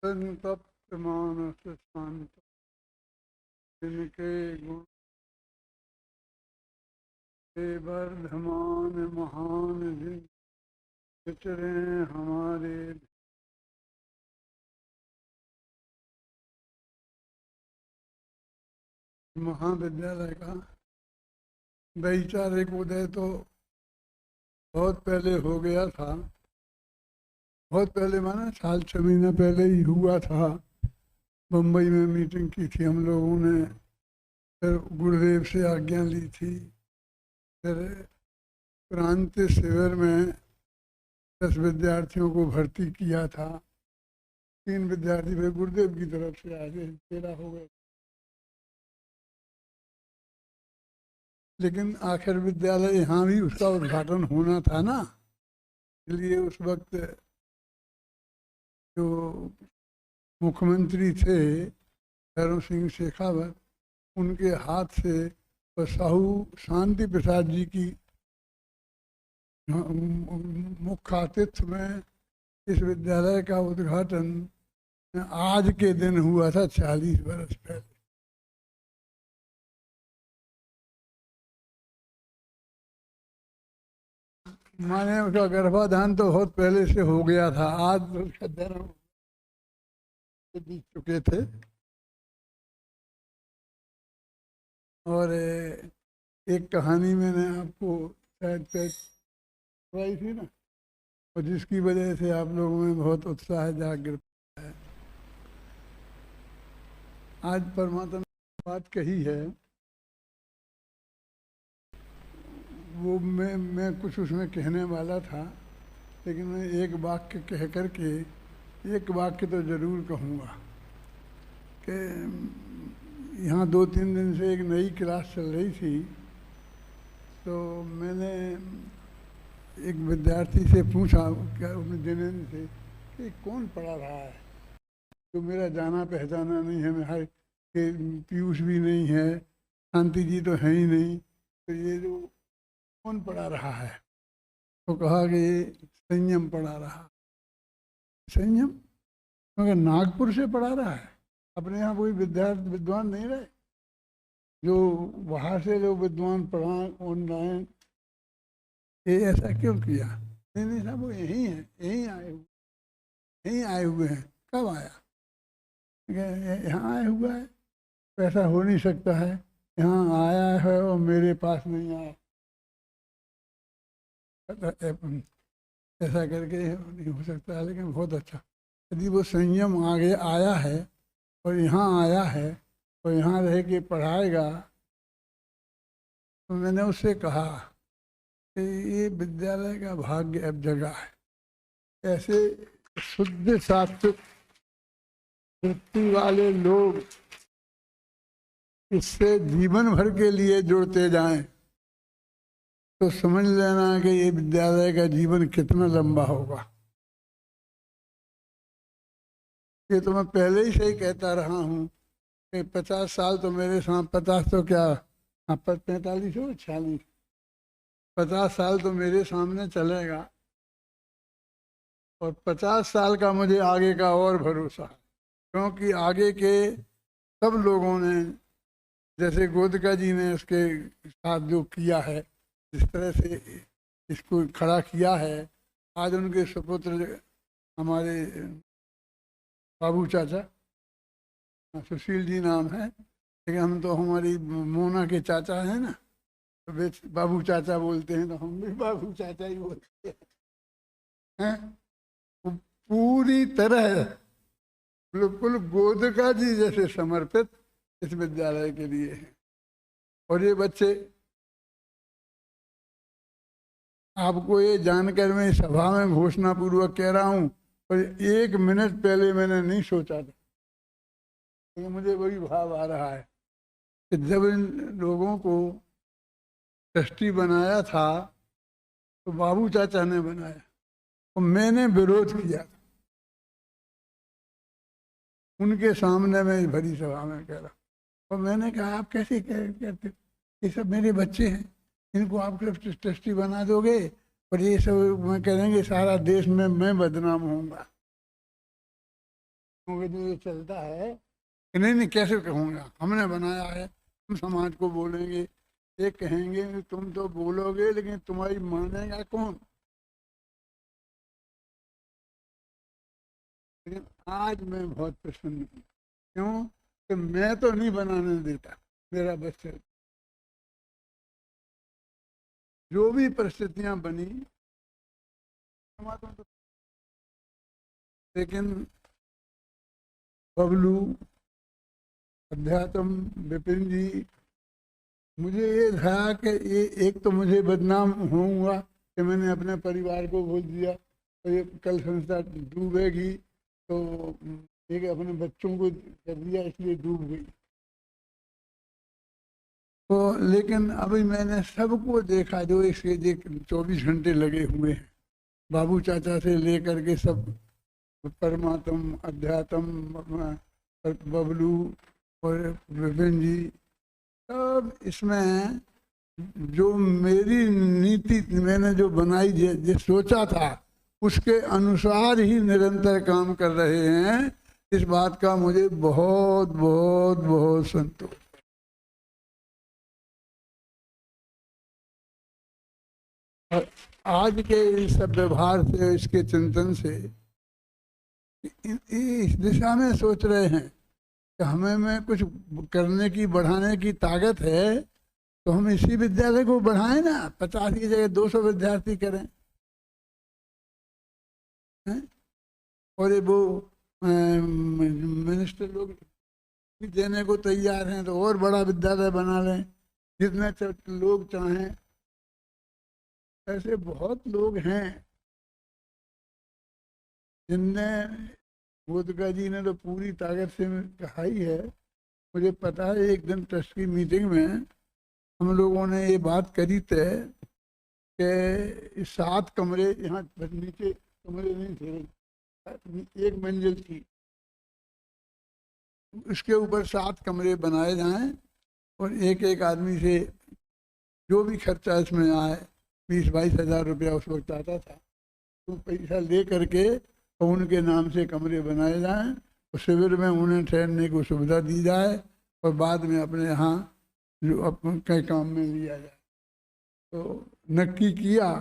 संतप्त मानस शांत जिनके गुण से वर्धमान महान दिन विचरे हमारे महाविद्यालय का वैचारिक उदय तो बहुत पहले हो गया था। बहुत पहले माना 6 महीना पहले ही हुआ था। मुंबई में मीटिंग की थी हम लोगों ने, फिर गुरुदेव से आज्ञा ली थी, फिर क्रांति शिविर में 10 विद्यार्थियों को भर्ती किया था। 3 विद्यार्थी फिर गुरुदेव की तरफ से आगे 13 हो गए। लेकिन आखिर विद्यालय यहाँ भी उसका उद्घाटन होना था ना, इसलिए उस वक्त जो मुख्यमंत्री थे भैरव सिंह शेखावत, उनके हाथ से साहू शांति प्रसाद जी की मुख्य आतिथ्य में इस विद्यालय का उद्घाटन आज के दिन हुआ था 40 वर्ष पहले। माने उसका गर्भाधान तो बहुत पहले से हो गया था, आज तो उसका जन्म बीत चुके थे। और एक कहानी मैंने आपको शायद सुनाई थी ना, और जिसकी वजह से आप लोगों में बहुत उत्साह जागृत है। आज परमात्मा ने बात कही है, वो मैं कुछ उसमें कहने वाला था, लेकिन मैं एक वाक्य कह करके एक वाक्य तो ज़रूर कहूँगा कि यहाँ 2-3 दिन से एक नई क्लास चल रही थी, तो मैंने एक विद्यार्थी से पूछा, क्या जिनेंद्र से, कि कौन पढ़ा रहा है, तो मेरा जाना पहचाना नहीं है, मेरा पीयूष भी नहीं है, शांति जी तो है ही नहीं, तो ये जो कौन पढ़ा रहा है, तो कहा कि संयम पढ़ा रहा। संयम क्योंकि नागपुर से पढ़ा रहा है, अपने यहाँ कोई विद्वान नहीं रहे जो वहाँ से जो विद्वान पढ़ा ऑनलाइन, ये ऐसा क्यों किया? नहीं साहब, वो यहीं है, यहीं आए हुए हैं। कब आया? यहाँ आया हुआ है, ऐसा हो नहीं सकता है, यहाँ आया है और मेरे पास नहीं आया, ऐसा करके नहीं हो सकता। लेकिन बहुत अच्छा, यदि वो संयम आगे आया है और यहाँ आया है और यहाँ रह के पढ़ाएगा, तो मैंने उससे कहा कि ये विद्यालय का भाग्य अब जगह है। ऐसे शुद्ध सात्विक वृत्ति वाले लोग इससे जीवन भर के लिए जुड़ते जाएं, तो समझ लेना कि ये विद्यालय का जीवन कितना लंबा होगा। ये तो मैं पहले ही से ही कहता रहा हूँ कि 50 साल तो मेरे साथ, 50 तो क्या, 45 हो 46, 50 साल तो मेरे सामने चलेगा, और 50 साल का मुझे आगे का और भरोसा है, क्योंकि आगे के सब लोगों ने, जैसे गोदका जी ने इसके साथ जो किया है, जिस तरह से इसको खड़ा किया है, आज उनके सुपुत्र हमारे बाबू चाचा, सुशील जी नाम है, लेकिन हम तो हमारी मोना के चाचा हैं ना, तो वे बाबू चाचा बोलते हैं, तो हम भी बाबू चाचा ही बोलते हैं। पूरी तरह बिल्कुल गोदका जी जैसे समर्पित इस विद्यालय के लिए है। और ये बच्चे, आपको ये जानकर मैं सभा में घोषणा पूर्वक कह रहा हूँ, और 1 मिनट पहले मैंने नहीं सोचा था, लेकिन मुझे वही भाव आ रहा है कि जब इन लोगों को ट्रस्टी बनाया था तो बाबू चाचा ने बनाया, और मैंने विरोध किया था उनके सामने में, भरी सभा में कह रहा। और मैंने कहा, आप कैसे कहते, ये सब मेरे बच्चे हैं, इनको आप ट्रस्टी बना दोगे और ये सब मैं करेंगे, सारा देश में मैं बदनाम होऊंगा। क्योंकि जो ये चलता है कि नहीं नहीं कैसे कहूँगा, हमने बनाया है, हम समाज को बोलेंगे, ये कहेंगे कि तुम तो बोलोगे लेकिन तुम्हारी मानेगा कौन। लेकिन आज मैं बहुत प्रसन्न हूँ, क्यों कि मैं तो नहीं बनाने देता, मेरा बस चल, जो भी परिस्थितियां बनी, लेकिन बबलू, अध्यात्म, विपिन जी, मुझे ये था कि ये एक तो मुझे बदनाम होऊंगा कि मैंने अपने परिवार को बोल दिया, तो ये कल संस्था डूबेगी, तो एक अपने बच्चों को कर दिया इसलिए डूब गई। तो लेकिन अभी मैंने सबको देखा जो इसके 24 घंटे लगे हुए हैं, बाबू चाचा से लेकर के सब, परमात्म, अध्यात्म, बबलू और विपिन जी, सब इसमें जो मेरी नीति मैंने जो बनाई, जो सोचा था उसके अनुसार ही निरंतर काम कर रहे हैं। इस बात का मुझे बहुत बहुत बहुत संतोष। और आज के इस सब व्यवहार से, इसके चिंतन से इस दिशा में सोच रहे हैं कि हमें में कुछ करने की, बढ़ाने की ताकत है, तो हम इसी विद्यालय को बढ़ाएं ना, 50 की जगह 200 विद्यार्थी करें, हैं? और ये वो मिनिस्टर लोग भी देने को तैयार हैं, तो और बड़ा विद्यालय बना लें, जितने लोग चाहें। ऐसे बहुत लोग हैं जिनने, गोदका जी ने तो पूरी ताकत से कहा ही है। मुझे पता है एक दिन ट्रस्ट की मीटिंग में हम लोगों ने ये बात करी तय कि 7 कमरे, यहाँ नीचे कमरे नहीं थे, एक मंजिल थी, उसके ऊपर 7 कमरे बनाए जाएं और एक एक आदमी से जो भी खर्चा इसमें आए, 20-22 हज़ार रुपया उस वक्त आता था, तो पैसा ले करके तो उनके नाम से कमरे बनाए जाएं और शिविर में उन्हें ठहरने की सुविधा दी जाए और बाद में अपने यहाँ जो अपने काम में लिया जाए। तो नक्की किया,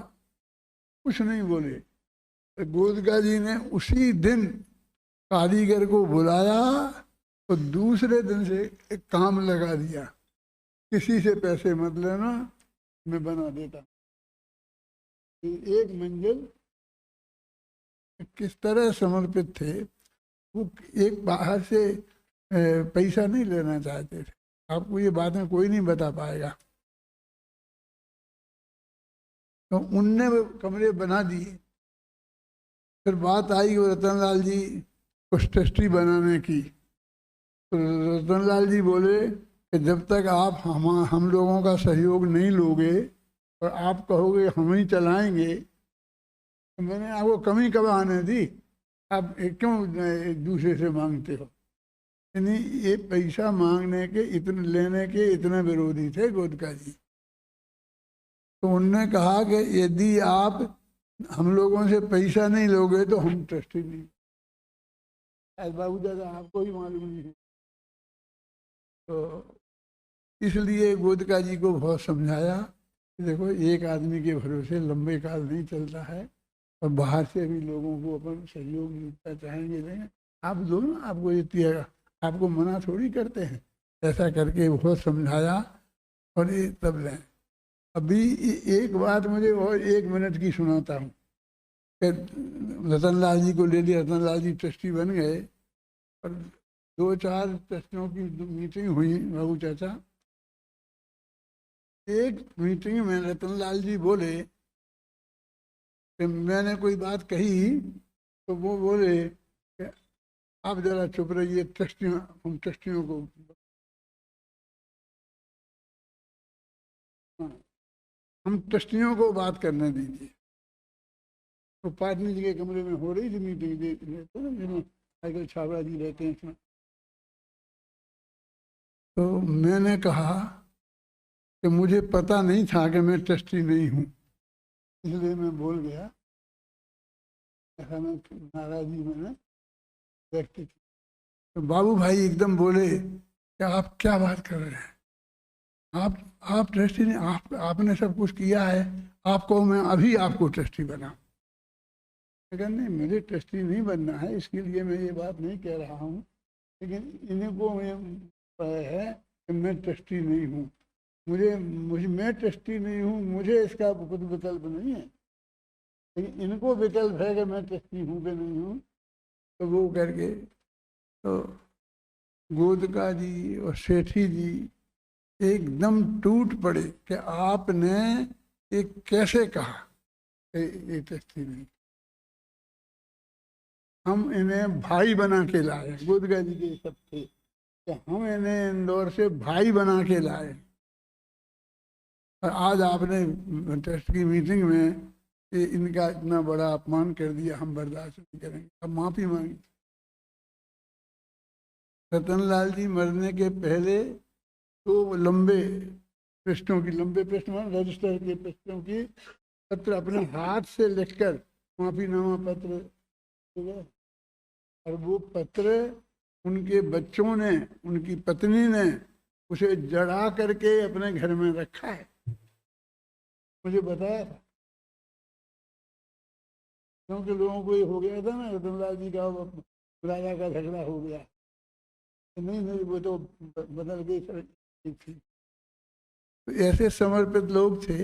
कुछ नहीं बोले। तो गोदका जी ने उसी दिन कारीगर को बुलाया तो दूसरे दिन से एक काम लगा दिया, किसी से पैसे मत लेना, मैं बना देता। एक मंजिल किस तरह समर्पित थे, वो एक बाहर से पैसा नहीं लेना चाहते थे। आपको ये बातें कोई नहीं बता पाएगा। तो उनने वो कमरे बना दिए। फिर बात आई वो रतनलाल जी को ट्रस्टी बनाने की, तो रतनलाल जी बोले कि जब तक आप हम लोगों का सहयोग नहीं लोगे और आप कहोगे हम ही चलाएंगे, तो मैंने आपको कमी कब आने दी, आप क्यों एक दूसरे से मांगते हो। यानी ये पैसा मांगने के, इतने लेने के इतने विरोधी थे गोदका जी। तो उनने कहा कि यदि आप हम लोगों से पैसा नहीं लोगे तो हम ट्रस्टी नहीं। बाबू दादा आपको ही मालूम नहीं है। तो इसलिए गोदका जी को बहुत समझाया कि देखो एक आदमी के भरोसे लंबे काल नहीं चलता है, और बाहर से भी लोगों को अपन सहयोग मिलता चाहेंगे लेंगे, आप दो ना, आपको ये दिएगा, आपको मना थोड़ी करते हैं। ऐसा करके बहुत समझाया और ये तब लें। अभी एक बात मुझे और 1 मिनट की सुनाता हूँ कि रतनलाल जी को ले लिया, रतनलाल जी ट्रस्टी बन गए और 2-4 ट्रस्टियों की मीटिंग हुई। बाबू चाचा, एक मीटिंग में रतनलाल जी बोले कि मैंने कोई बात कही, तो वो बोले कि आप जरा चुप रहिए, ट्रस्टियों, हम ट्रस्टियों को, हाँ, हम ट्रस्टियों को बात करने दीजिए। तो पाटनी जी के कमरे में हो रही थी मीटिंग, जिसमें साइकिल छाबड़ा जी रहते हैं इसमें। तो मैंने कहा कि मुझे पता नहीं था कि मैं ट्रस्टी नहीं हूँ, इसलिए मैं बोल गया। ऐसा मैं नाराजगी मैंने व्यक्त की। तो बाबू भाई एकदम बोले कि आप क्या बात कर रहे हैं, आप ट्रस्टी नहीं, आपने सब कुछ किया है, आपको मैं अभी आपको ट्रस्टी बना। अगर नहीं, मुझे ट्रस्टी नहीं बनना है, इसके लिए मैं ये बात नहीं कह रहा हूँ, लेकिन इनको है कि मैं ट्रस्टी नहीं हूँ, मुझे मैं ट्रस्टी नहीं हूँ, मुझे इसका कुछ विकल्प नहीं है, लेकिन इनको विकल्प है कि मैं ट्रस्टी हूँ कि नहीं हूँ। तो वो करके तो गोदका जी और सेठी जी एकदम टूट पड़े कि आपने ये कैसे कहा ये ट्रस्टी नहीं। हम इन्हें भाई बना के लाए, गोदका जी के सब थे कि हम इन्हें इंदौर से भाई बना के लाए, और आज आपने ट्रस्ट की मीटिंग में इनका इतना बड़ा अपमान कर दिया, हम बर्दाश्त नहीं करेंगे, अब माफी मांगी। रतनलाल जी मरने के पहले तो लंबे पृष्ठों की, लंबे पृष्ठ में रजिस्टर के पृष्ठों की पत्र अपने हाथ से लिखकर माफीनामा पत्र, और वो पत्र उनके बच्चों ने, उनकी पत्नी ने उसे जड़ा करके अपने घर में रखा है, मुझे बताया था। क्योंकि लोगों को ये हो गया था ना, रतनलाल जी का राजा का झगड़ा हो गया, नहीं नहीं वो तो बदल गई थी। तो ऐसे समर्पित लोग थे।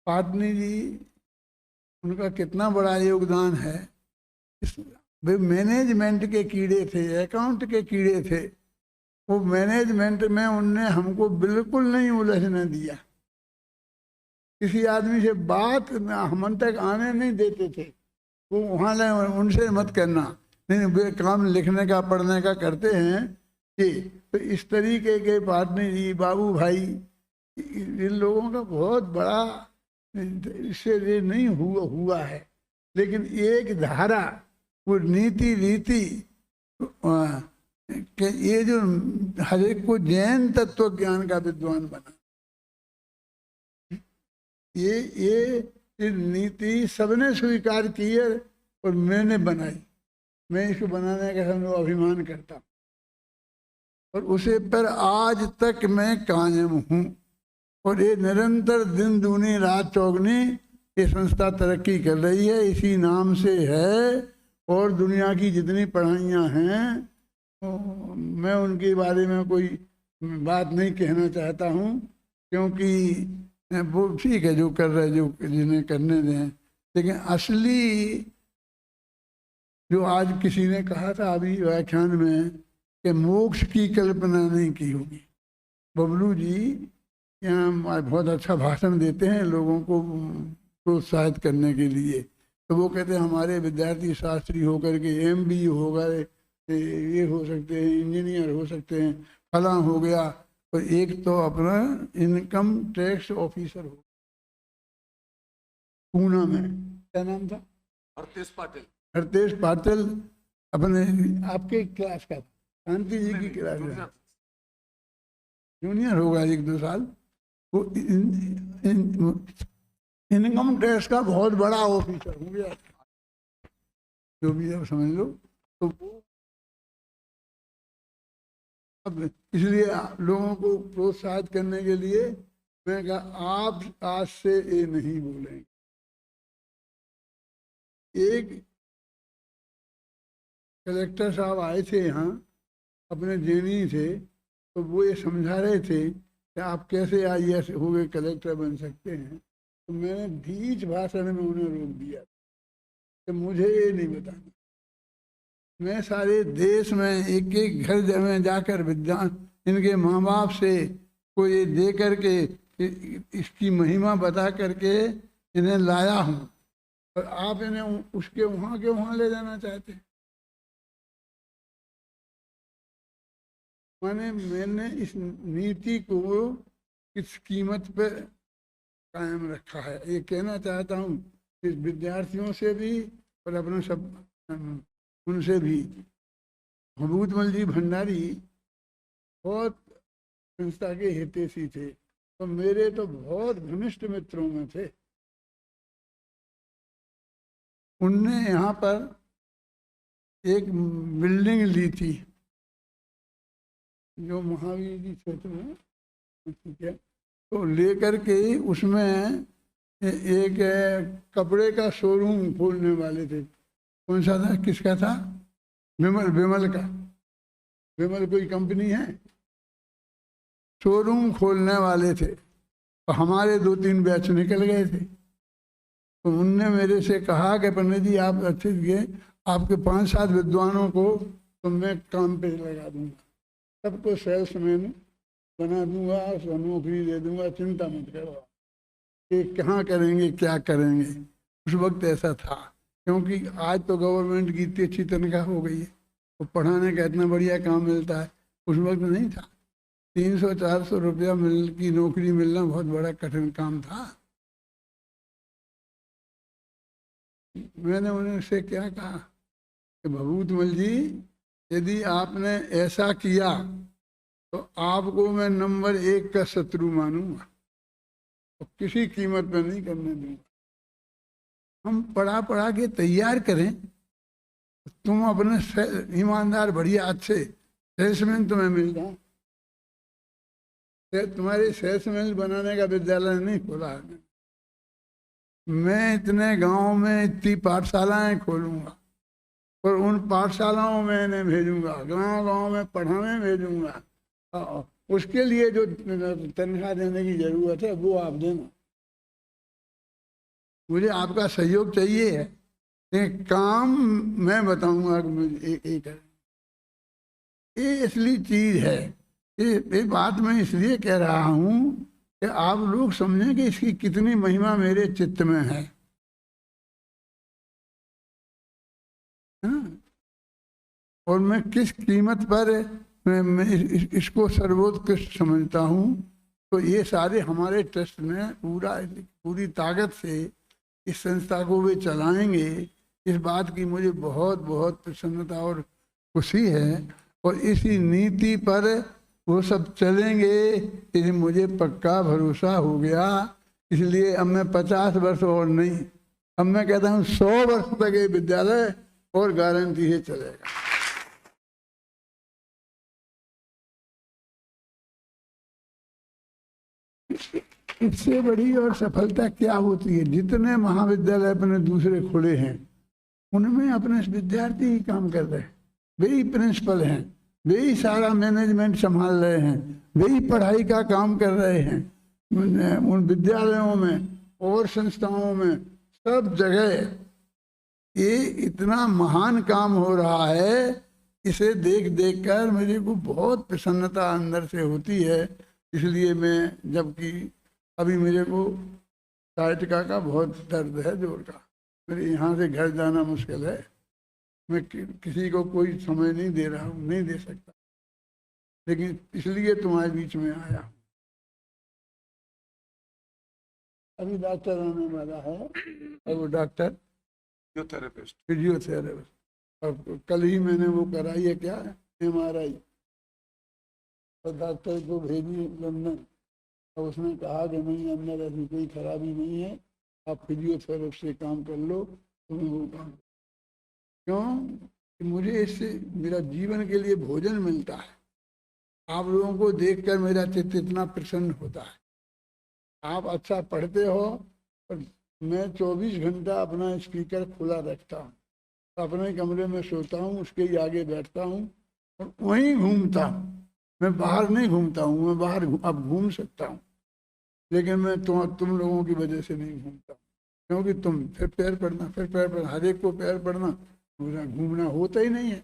पाटनी जी, उनका कितना बड़ा योगदान है, वे मैनेजमेंट के कीड़े थे, अकाउंट के कीड़े थे, वो मैनेजमेंट में उनने हमको बिल्कुल नहीं उलझने दिया, किसी आदमी से बात हम तक आने नहीं देते थे, वो वहाँ ले उनसे मत करना, नहीं वे काम लिखने का पढ़ने का करते हैं कि। तो इस तरीके के पाटनी जी, बाबू भाई, इन लोगों का बहुत बड़ा इससे ये नहीं हुआ है, लेकिन एक धारा, वो नीति रीति कि ये जो हर एक को जैन तत्व ज्ञान का विद्वान बना, ये नीति सबने स्वीकार की है और मैंने बनाई, मैं इसको बनाने का हम लोग अभिमान करता हूँ, और उसे पर आज तक मैं कायम हूँ, और ये निरंतर दिन दूनी रात चौगनी ये संस्था तरक्की कर रही है, इसी नाम से है। और दुनिया की जितनी पढ़ाइयाँ हैं तो मैं उनके बारे में कोई बात नहीं कहना चाहता हूँ, क्योंकि वो ठीक है जो कर रहे, जो जिन्हें करने दें, लेकिन असली जो आज किसी ने कहा था अभी व्याख्यान में कि मोक्ष की कल्पना नहीं की होगी, बबलू जी यहाँ बहुत अच्छा भाषण देते हैं लोगों को प्रोत्साहित करने के लिए, तो वो कहते हैं हमारे विद्यार्थी शास्त्री होकर के MBE हो गए, ये हो सकते हैं, इंजीनियर हो सकते हैं, फला हो गया, और एक तो अपना इनकम टैक्स ऑफिसर हो पूना में, क्या नाम था, हरतेश पाटिल, हरतेश पाटिल अपने आपके क्लास का, शांति जी की क्लास में जूनियर होगा 1-2 साल, वो इनकम टैक्स का बहुत बड़ा ऑफिसर हो गया, जो भी अब समझ लो। तो अब इसलिए लोगों को प्रोत्साहित करने के लिए मैं कहा आप आज से ये नहीं बोलेंगे। एक कलेक्टर साहब आए थे यहाँ, अपने जेनी थे, तो वो ये समझा रहे थे कि आप कैसे IAS हो गए कलेक्टर बन सकते हैं, तो मैंने बीच भाषण में उन्हें रोक दिया कि मुझे ये नहीं बताना, मैं सारे देश में एक एक घर में जाकर विद्वान इनके माँ बाप से को ये दे करके इसकी महिमा बता करके इन्हें लाया हूँ, और आप इन्हें उसके वहाँ के वहाँ ले जाना चाहते हैं। मैंने इस नीति को किस कीमत पर कायम रखा है, ये कहना चाहता हूँ इस विद्यार्थियों से भी और अपने सब उनसे भी। भभूतमल जी भंडारी बहुत संस्था के हितैषी थे, तो मेरे तो बहुत घनिष्ठ मित्रों में थे। उनने यहाँ पर एक बिल्डिंग ली थी जो महावीर जी क्षेत्र में, ठीक है, तो लेकर के उसमें एक कपड़े का शोरूम खोलने वाले थे। कौन सा था, किसका था? विमल, विमल का। विमल कोई कंपनी है, शोरूम खोलने वाले थे। तो हमारे 2-3 बैच निकल गए थे। तो उनने मेरे से कहा कि पंडित जी आप अच्छे दिए, आपके 5-7 विद्वानों को तो मैं काम पे लगा दूंगा, सबको सेल्समैन बना दूंगा, नौकरी दे दूंगा, चिंता मत करो कि कहाँ करेंगे क्या करेंगे। उस वक्त ऐसा था, क्योंकि आज तो गवर्नमेंट की इतनी अच्छी तनख्वाह हो गई है, तो पढ़ाने का इतना बढ़िया काम मिलता है, उस वक्त नहीं था। 300-400 रुपया की नौकरी मिलना बहुत बड़ा कठिन काम था। मैंने उनसे क्या कहा कि भभूतमल जी, यदि आपने ऐसा किया तो आपको मैं नंबर 1 का शत्रु मानूंगा, तो किसी कीमत पर नहीं करने दूंगा। हम पढ़ा पढ़ा के तैयार करें, तुम अपने ईमानदार बढ़िया अच्छे सेल्समैन तुम्हें मिल जाए। तुम्हारे सेल्समैन बनाने का विद्यालय नहीं खोला है। मैं इतने गांव में इतनी पाठशालाएं खोलूंगा और उन पाठशालाओं में इन्हें भेजूंगा, गांव गांव में पढ़ाने भेजूंगा। उसके लिए जो तनख्वाह देने की जरूरत है वो आप देना, मुझे आपका सहयोग चाहिए है। एक काम मैं बताऊंगा कि मुझे एक ये इसलिए चीज है, ये बात मैं इसलिए कह रहा हूं कि आप लोग समझें कि इसकी कितनी महिमा मेरे चित्त में है। हाँ? और मैं किस कीमत पर मैं इसको सर्वोत्कृष्ट समझता हूँ। तो ये सारे हमारे ट्रस्ट में पूरी ताकत से इस संस्था को वे चलाएंगे, इस बात की मुझे बहुत बहुत प्रसन्नता और खुशी है। और इसी नीति पर वो सब चलेंगे, ये मुझे पक्का भरोसा हो गया। इसलिए अब मैं 50 वर्ष और नहीं, अब मैं कहता हूँ 100 वर्ष तक ये विद्यालय और गारंटी है चलेगा। इससे बड़ी और सफलता क्या होती है? जितने महाविद्यालय अपने दूसरे खुले हैं उनमें अपने विद्यार्थी ही काम कर रहे हैं, वे ही प्रिंसिपल हैं, वे ही सारा मैनेजमेंट संभाल रहे हैं, वे ही पढ़ाई का काम कर रहे हैं। उन विद्यालयों में और संस्थाओं में सब जगह ये इतना महान काम हो रहा है। इसे देख देख कर मुझे को बहुत प्रसन्नता अंदर से होती है। इसलिए मैं, जबकि अभी मेरे को साइटिका का बहुत दर्द है जोर का, मेरे यहाँ से घर जाना मुश्किल है, मैं किसी को कोई समय नहीं दे रहा हूँ, नहीं दे सकता, लेकिन इसलिए तुम्हारे बीच में आया। अभी डॉक्टर आने वाला है और वो डॉक्टर फिजियोथेरेपिस्ट, और कल ही मैंने वो कराई है, क्या MRI, और डॉक्टर को भेजी लंदन, और उसने कहा कि नहीं अंदर ऐसी कोई खराबी नहीं है, आप फिजियोथेरेपी से काम कर लो, तुम्हें वो काम। क्यों? कि मुझे इससे मेरा जीवन के लिए भोजन मिलता है। आप लोगों को देखकर मेरा चित्त इतना प्रसन्न होता है। आप अच्छा पढ़ते हो, और मैं 24 घंटा अपना स्पीकर खुला रखता हूँ, अपने कमरे में सोता हूँ, उसके ही आगे बैठता हूँ और वहीं घूमता हूँ। मैं बाहर नहीं घूमता हूँ, मैं बाहर अब घूम सकता हूँ, लेकिन मैं तुम लोगों की वजह से नहीं घूमता, क्योंकि तुम फिर पैर पड़ना, फिर पैर पड़ना, हर एक को पैर पड़ना, मुझे घूमना होता ही नहीं है।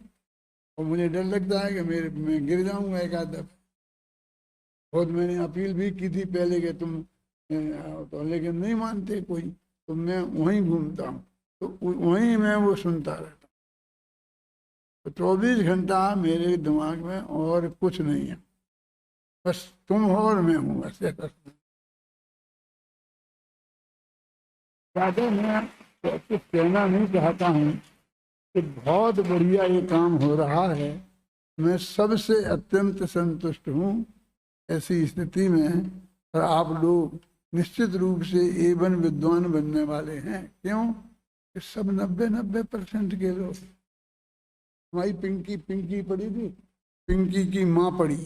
और मुझे डर लगता है कि मैं गिर जाऊंगा एक आध दफा। बहुत मैंने अपील भी की थी पहले कि तुम तो, लेकिन नहीं मानते कोई, तो मैं वहीं घूमता हूँ, तो वहीं मैं वो सुनता रहता हूँ। तो 24 घंटा मेरे दिमाग में और कुछ नहीं है, बस तुम हो और मैं हूँ, बस ऐसा। मैं कुछ कहना नहीं चाहता हूँ कि बहुत बढ़िया ये काम हो रहा है, मैं सबसे अत्यंत संतुष्ट हूँ ऐसी स्थिति में। और आप लोग निश्चित रूप से A1 विद्वान बनने वाले हैं। क्यों? कि सब 90% के लोग हमारी पिंकी, पिंकी पड़ी थी, पिंकी की माँ पड़ी,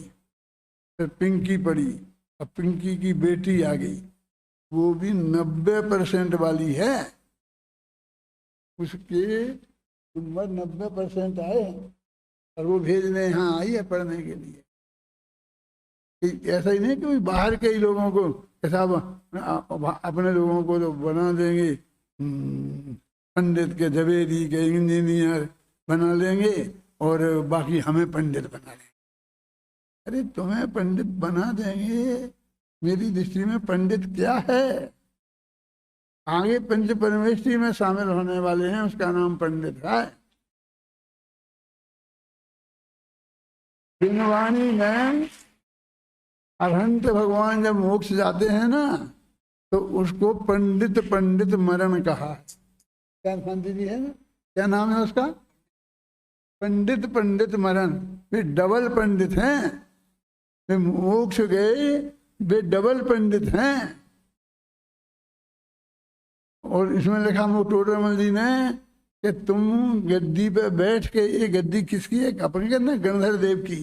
फिर पिंकी पड़ी, अब पिंकी की बेटी आ गई, वो भी 90% वाली है, उसके नंबर 90% आए हैं और वो भेजने यहाँ आई है पढ़ने के लिए। ऐसा ही नहीं कि बाहर के ही लोगों को ऐसा अपने लोगों को तो बना देंगे पंडित के, झवेरी के इंजीनियर बना लेंगे और बाकी हमें पंडित बना लेंगे। अरे तुम्हें पंडित बना देंगे, मेरी दृष्टि में पंडित क्या है? आगे पंच परमेष्ठी में शामिल होने वाले हैं, उसका नाम पंडित है। दिनवाणी में अरहंत भगवान जब मोक्ष जाते हैं ना, तो उसको पंडित पंडित मरण कहा। क्या शांति जी है ना, क्या नाम है उसका? पंडित पंडित मरण। वे डबल पंडित हैं, वे मोक्ष गए, वे डबल पंडित हैं। और इसमें लिखा टोडरमल जी ने कि तुम गद्दी पे बैठ के, ये गद्दी किसकी है? अपने कहना गणधर देव की,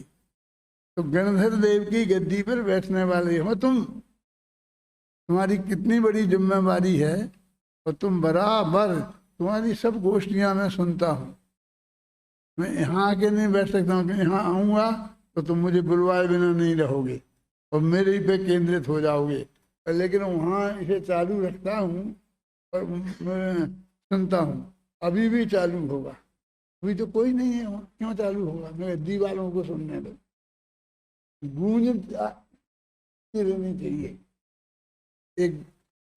तो गणधर देव की गद्दी पर बैठने वाले हो तुम। तुम्हारी कितनी बड़ी जिम्मेवारी है, और तुम बराबर, तुम्हारी सब गोष्ठियां मैं सुनता हूँ। मैं यहाँ आके नहीं बैठ सकता हूँ कि यहाँ आऊँगा तो तुम मुझे बुलवाए बिना नहीं रहोगे और मेरे ही पे केंद्रित हो जाओगे, लेकिन वहाँ इसे चालू रखता हूँ और मैं सुनता हूँ। अभी भी चालू होगा, अभी तो कोई नहीं है वहाँ, क्यों चालू होगा? मैं दीवारों को सुनने दो, गूंज रहनी चाहिए, एक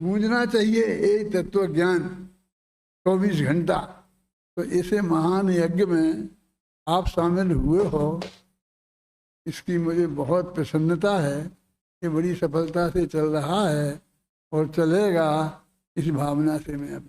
गूंजना चाहिए एक तत्व ज्ञान 24 घंटा। तो ऐसे महान यज्ञ में आप शामिल हुए हो, इसकी मुझे बहुत प्रसन्नता है। ये बड़ी सफलता से चल रहा है और चलेगा, इस भावना से मैं